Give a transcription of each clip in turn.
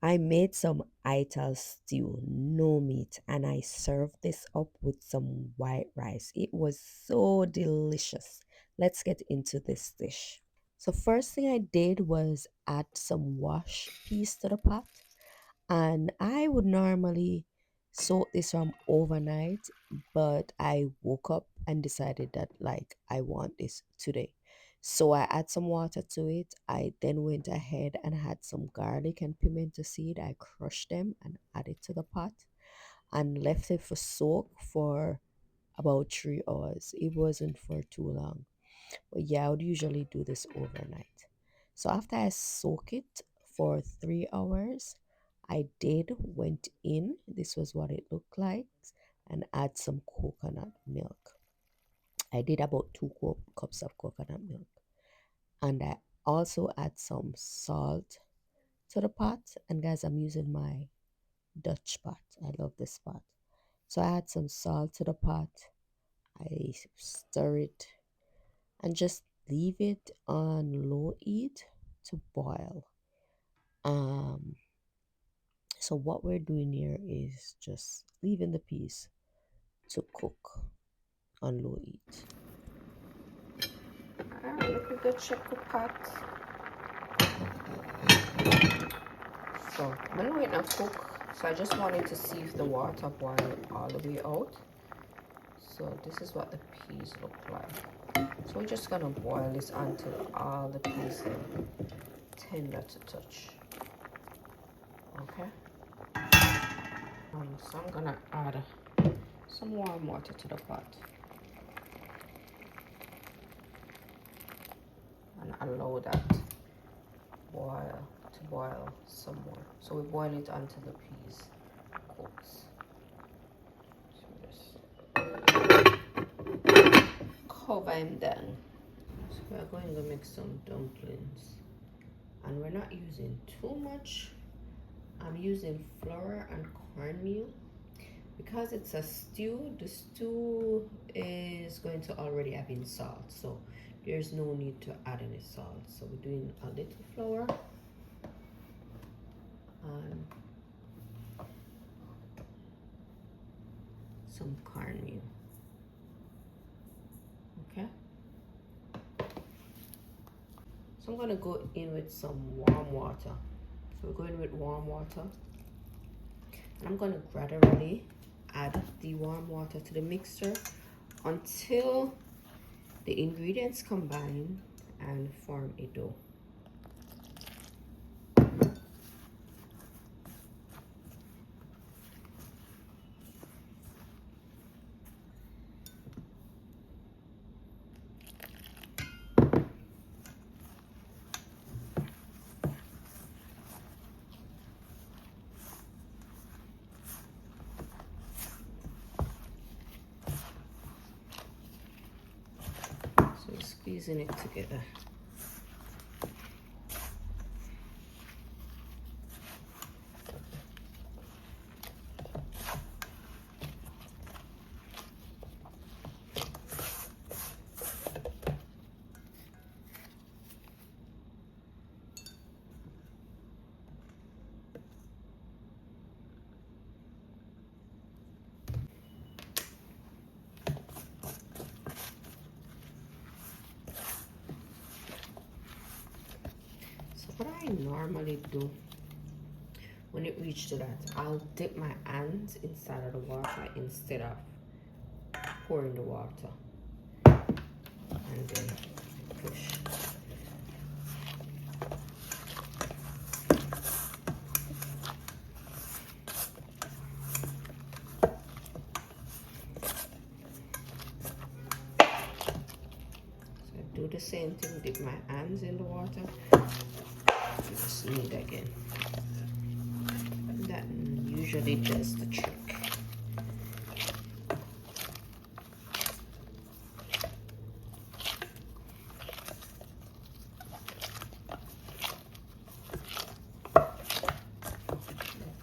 I made some Ital stew, no meat, and I served this up with some white rice. It was so delicious. Let's get into this dish. So first thing I did was add some wash peas to the pot, and I would normally soak this from overnight, but I woke up and decided that like I want this today. So I add some water to it. I then went ahead and had some garlic and pimento seed. I crushed them and added to the pot and left it for soak for about 3 hours. It wasn't for too long. But yeah, I would usually do this overnight. So after I soak it for 3 hours, I did went in. This was what it looked like, and add some coconut milk. I did about two cups of coconut milk, and I also add some salt to the pot. And guys, I'm using my Dutch pot. I love this pot. So I add some salt to the pot. I stir it and just leave it on low heat to boil. Um, so what we're doing here is just leaving the peas to cook on low heat. Alright, look at the check the pot. So I'm gonna wait now cook. So I just wanted to see if the water boiled all the way out. So this is what the peas look like. So we're just gonna boil this until all the peas are tender to touch. Okay. So I'm gonna add some warm water to the pot and allow that boil some more. So we boil it until the peas cooks. So just cover him then. So we're going to make some dumplings, and we're not using too much. I'm using flour and cornmeal because it's a stew. The stew is going to already have in salt, so there's no need to add any salt. So we're doing a little flour and some cornmeal. Okay, so I'm gonna go in with some warm water. So we're going with warm water, and I'm gonna gradually add the warm water to the mixture until the ingredients combine and form a dough. So squeezing it together. So what I normally do when it reaches to that, I'll dip my hands inside of the water instead of pouring the water and then push. So I do the same thing, dip my hands in the water and just knead again. That usually does the trick.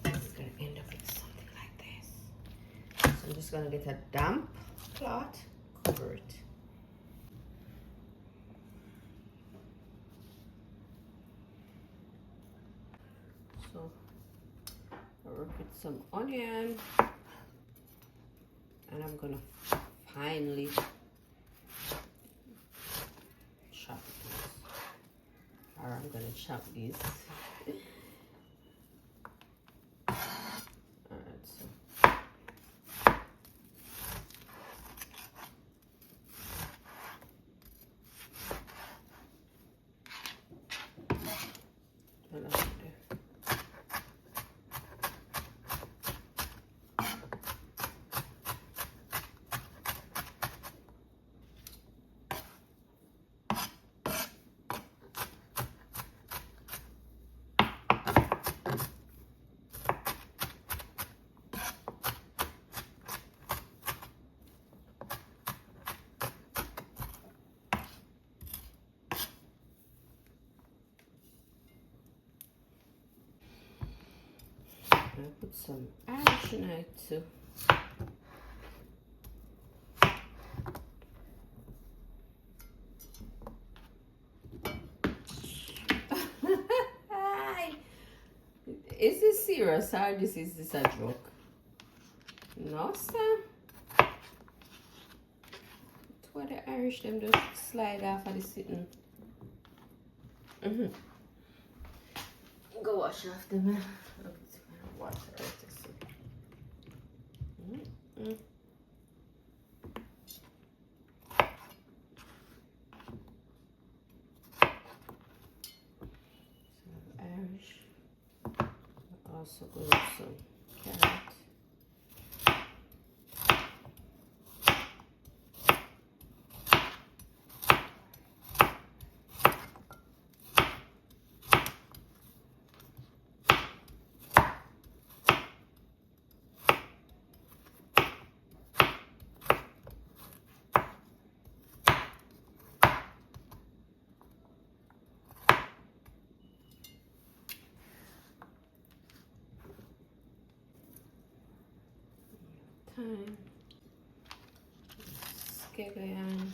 It's gonna end up with something like this. So I'm just gonna get a damp cloth, cover it. So work with some onion, and I'm gonna finely chop this, or I'm gonna chop this. Alright, so I put some Irish in it too. Is this serious or this is this a joke? No, sir. It's what the Irish them just slide off of the sitting. Go wash off them. Wash it out to see. Some Irish. Also go with some carrot. Thyme, scallion,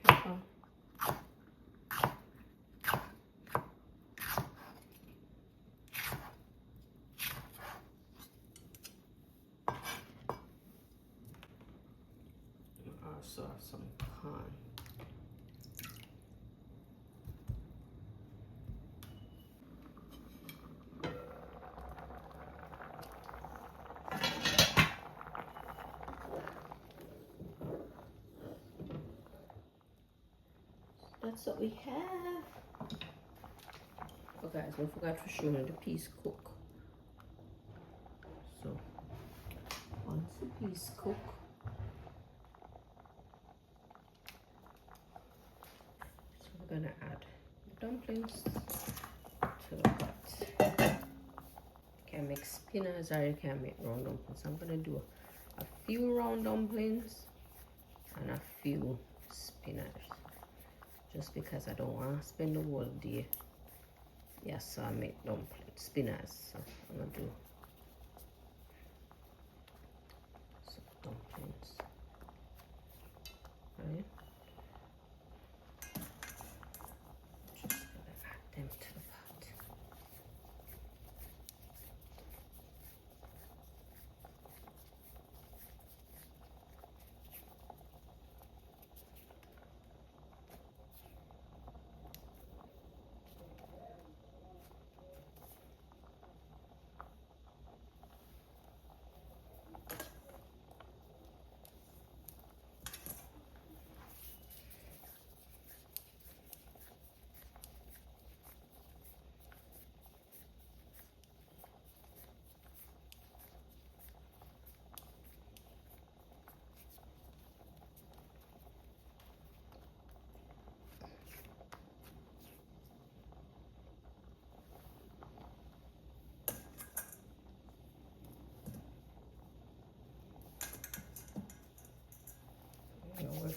pepper, also have some corn. That's what we have. Oh guys, I forgot to show you the piece cook. So once the piece cook, so we're gonna add dumplings to the pot. You can make spinners or you can make round dumplings. I'm gonna do a few round dumplings and a few spinners, just because I don't want to spend the whole day. Yes, so I make dumplings, spinners. So I'm gonna do some dumplings. Right? Just gonna add them to the pot.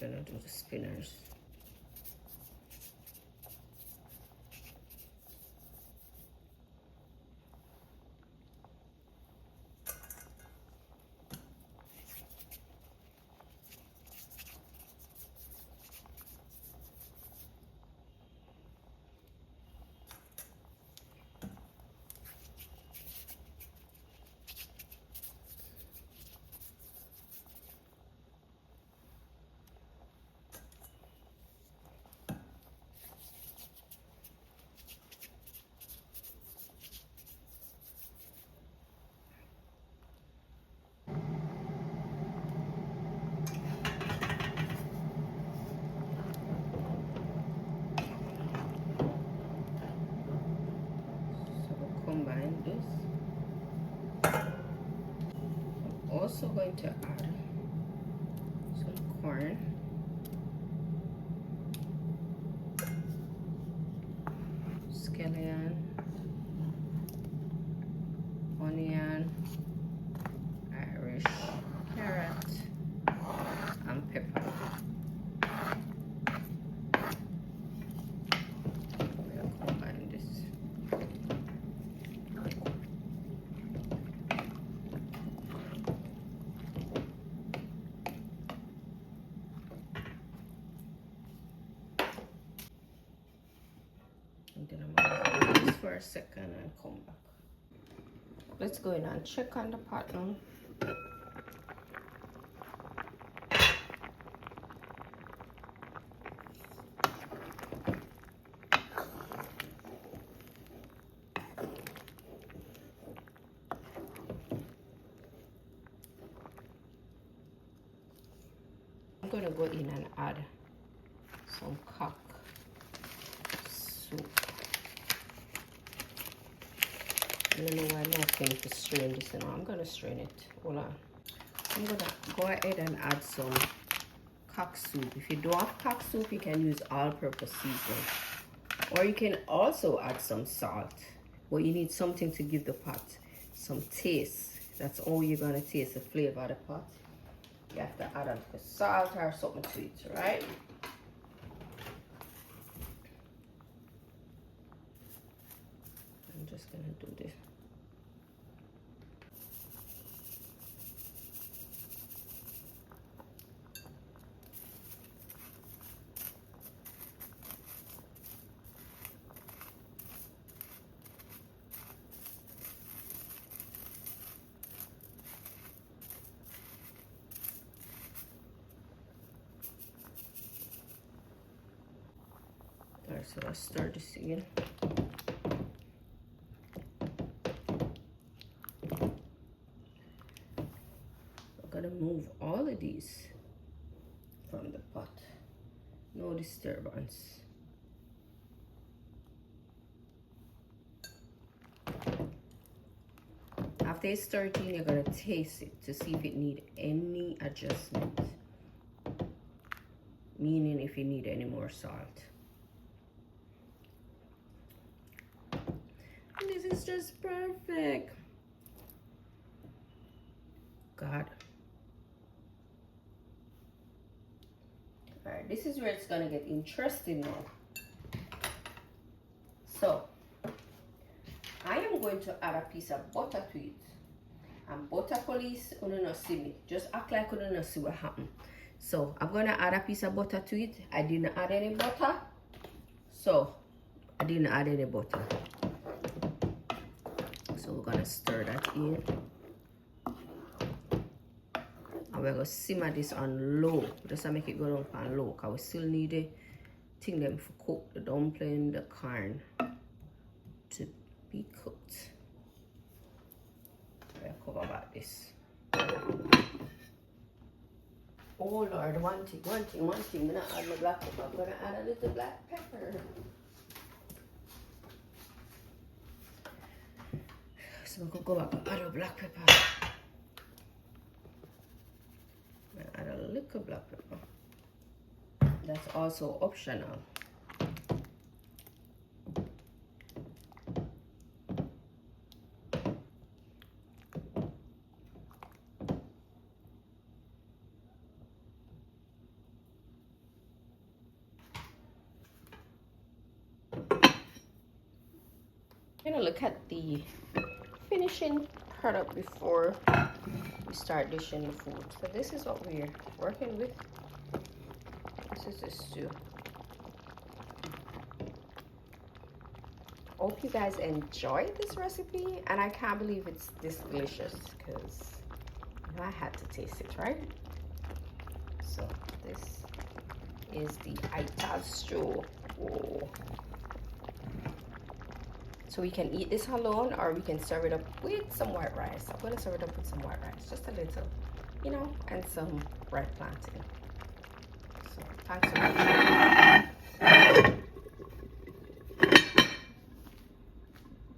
gonna do the spinners. So we'll combine this. I'm also going to add some corn, scallion, onion, Irish carrot, and pepper. We'll combine this. And then I'm gonna do this for a second and come back. Let's go in and check on the pot now. I'm gonna go in and add some cock soup. I don't know why I'm not going to strain this now. I'm gonna strain it. Hold on. I'm gonna go ahead and add some cock soup. If you don't have cock soup, you can use all-purpose seasoning, or you can also add some salt. But you need something to give the pot some taste. That's all you're gonna taste the flavor of the pot. You have to add a salt or something to it, right? I'm just gonna do this. Alright, so let's stir this again. I'm gonna move all of these from the pot. No disturbance. After it's 13, you're gonna taste it to see if it need any adjustment. Meaning if you need any more salt. And this is just perfect. God. Alright, this is where it's gonna get interesting now. So I am going to add a piece of butter to it. And butter police, you don't see me. Just act like you don't see what happened. So I'm gonna add a piece of butter to it. I didn't add any butter. So I didn't add any butter. So we're gonna stir that in. And we're gonna simmer this on low. Just to make it go down on low. Cause we still need the thing them for cook the dumpling, the corn to be cooked. We'll cover back this. Oh Lord, one thing. I'm gonna add my black pepper. I'm gonna add a little black pepper. So we could go back and add a black pepper. Add a little black pepper. That's also optional. gonna look at the finishing product before we start dishing the food. So this is what we're working with. This is the stew. Hope you guys enjoyed this recipe, and I can't believe it's this delicious because I had to taste it, right? So this is the Ital stew. Whoa. So we can eat this alone, or we can serve it up with some white rice. I'm gonna serve it up with some white rice, just a little, you know, and some red plantain. So thanks so much.